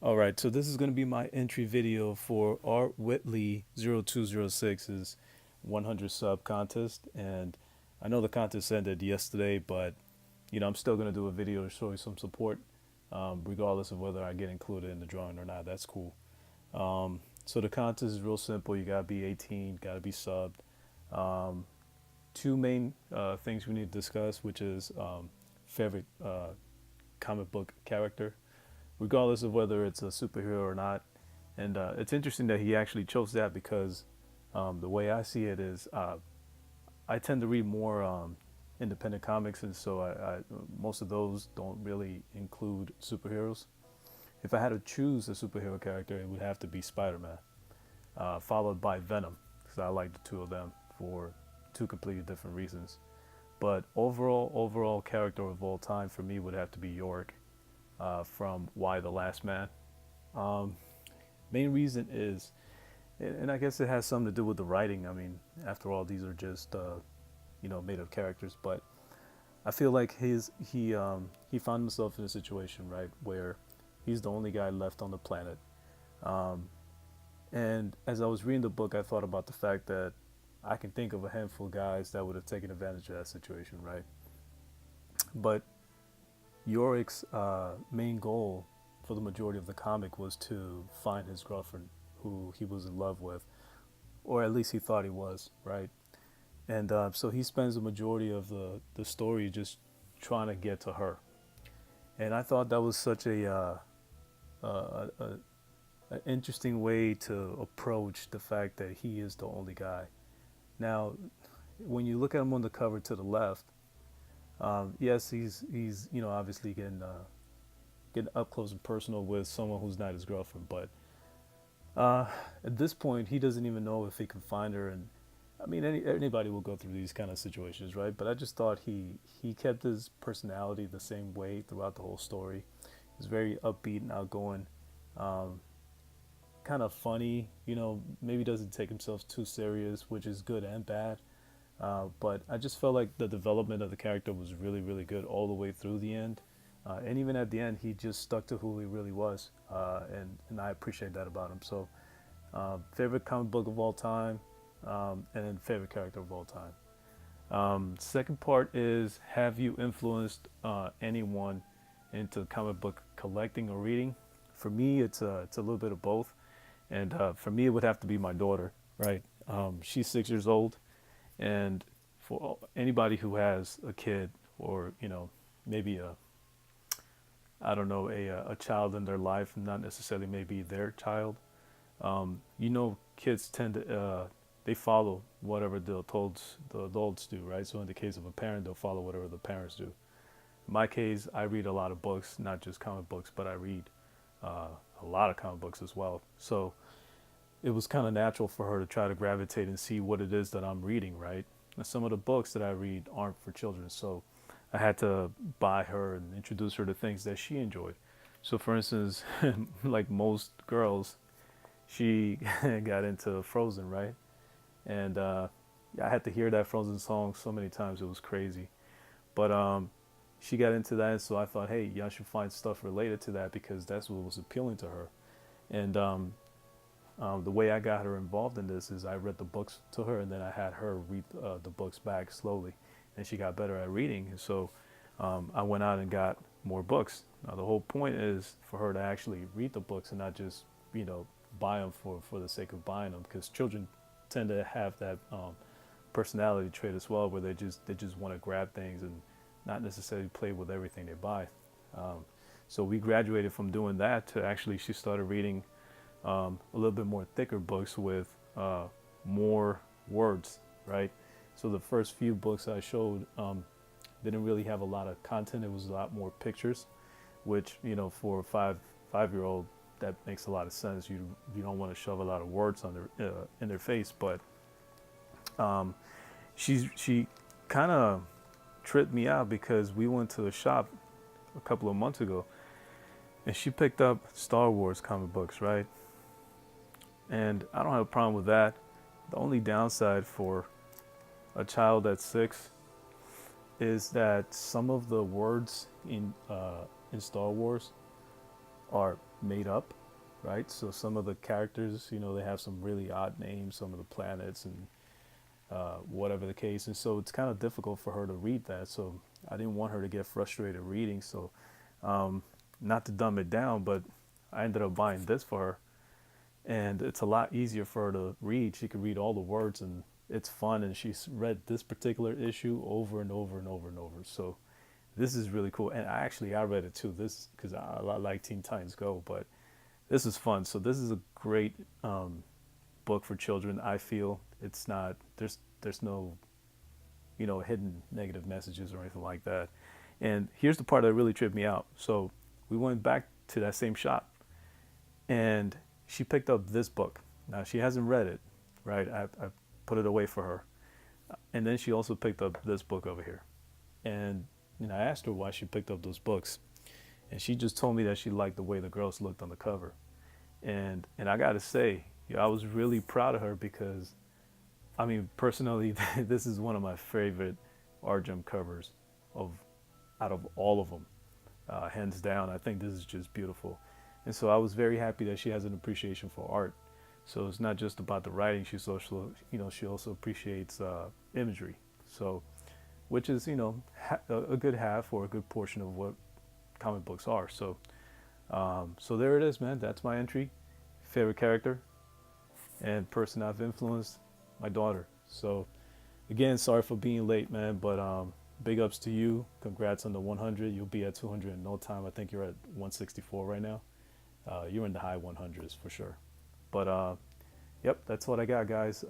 All right, so this is going to be my entry video for rwheatley0206's 100 sub contest. And I know the contest ended yesterday, but I'm still going to do a video to show you some support, regardless of whether I get included in the drawing or not. That's cool. So the contest is real simple. You got to be 18, got to be subbed. Um, Two main things we need to discuss, which is favorite comic book character, regardless of whether it's a superhero or not. And it's interesting that he actually chose that because the way I see it is I tend to read more independent comics, and so most of those don't really include superheroes. If I had to choose a superhero character, it would have to be Spider-Man, followed by Venom, because I like the two of them for two completely different reasons. But overall character of all time for me would have to be Yorick from Why the Last Man. Um, Main reason is, and I guess it has something to do with the writing. I mean, after all, these are just made up characters. But I feel like he found himself in a situation, right, where he's the only guy left on the planet. Um, and as I was reading the book, I thought about the fact that I can think of a handful of guys that would have taken advantage of that situation, right? But Yorick's main goal for the majority of the comic was to find his girlfriend, who he was in love with, or at least he thought he was, right? And so he spends the majority of the story just trying to get to her. And I thought that was such a interesting way to approach the fact that he is the only guy. Now, when you look at him on the cover to the left, yes, he's obviously getting up close and personal with someone who's not his girlfriend, but uh, at this point, he doesn't even know if he can find her. And I mean, anybody will go through these kind of situations, right? But I just thought he kept his personality the same way throughout the whole story. He's very upbeat and outgoing, um, kind of funny. Maybe doesn't take himself too serious, which is good and bad. But I just felt like the development of the character was really, really good all the way through the end. And even at the end, he just stuck to who he really was. And I appreciate that about him. So, favorite comic book of all time, and then favorite character of all time. Second part is, have you influenced anyone into comic book collecting or reading? For me, it's a little bit of both. And for me, it would have to be my daughter, right? She's 6 years old, and for anybody who has a kid, or maybe I don't know, a child in their life, not necessarily maybe their child. Kids tend to they follow whatever the adults do, right? So in the case of a parent, they'll follow whatever the parents do. In my case, I read a lot of books, not just comic books, but I read a lot of comic books as well. So it was kind of natural for her to try to gravitate and see what it is that I'm reading, right? And some of the books that I read aren't for children, so I had to buy her and introduce her to things that she enjoyed. So, for instance, like most girls, she got into Frozen, right? And I had to hear that Frozen song so many times, it was crazy. But she got into that, so I thought, hey, y'all should find stuff related to that because that's what was appealing to her. And the way I got her involved in this is I read the books to her, and then I had her read the books back slowly, and she got better at reading. And so I went out and got more books. Now the whole point is for her to actually read the books and not just buy them for the sake of buying them, because children tend to have that personality trait as well, where they just want to grab things and not necessarily play with everything they buy. Um, so we graduated from doing that to actually she started reading a little bit more thicker books with more words, right? So the first few books I showed didn't really have a lot of content. It was a lot more pictures, which for a five-year old, that makes a lot of sense. You don't want to shove a lot of words on their in their face, but um, she kind of tripped me out because we went to a shop a couple of months ago, and she picked up Star Wars comic books, right? And I don't have a problem with that. The only downside for a child that's 6 is that some of the words in Star Wars are made up, right? So some of the characters, you know, they have some really odd names, some of the planets and whatever the case. And so it's kind of difficult for her to read that. So I didn't want her to get frustrated reading. So not to dumb it down, but I ended up buying this for her. And it's a lot easier for her to read. She could read all the words and it's fun. And she's read this particular issue over and over and over and over. So this is really cool. And I read it too. This because I like Teen Titans Go, but this is fun. So this is a great book for children. I feel it's not there's no hidden negative messages or anything like that. And here's the part that really tripped me out. So we went back to that same shop, and she picked up this book. Now she hasn't read it, right? I put it away for her, and then she also picked up this book over here. And I asked her why she picked up those books, and she just told me that she liked the way the girls looked on the cover. And I gotta say, I was really proud of her because, I mean, personally, this is one of my favorite Argem covers of out of all of them, hands down. I think this is just beautiful, and so I was very happy that she has an appreciation for art. So it's not just about the writing; she's also, she also appreciates imagery. So, which is, a good half or a good portion of what comic books are. So, so there it is, man. That's my entry. Favorite character and person I've influenced, my daughter. So again, sorry for being late, man, but big ups to you. Congrats on the 100. You'll be at 200 in no time. I think you're at 164 right now. You're in the high 100s for sure. But yep, that's what I got, guys.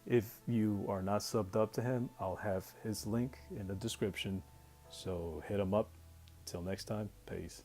If you are not subbed up to him, I'll have his link in the description. So hit him up. Till next time, peace.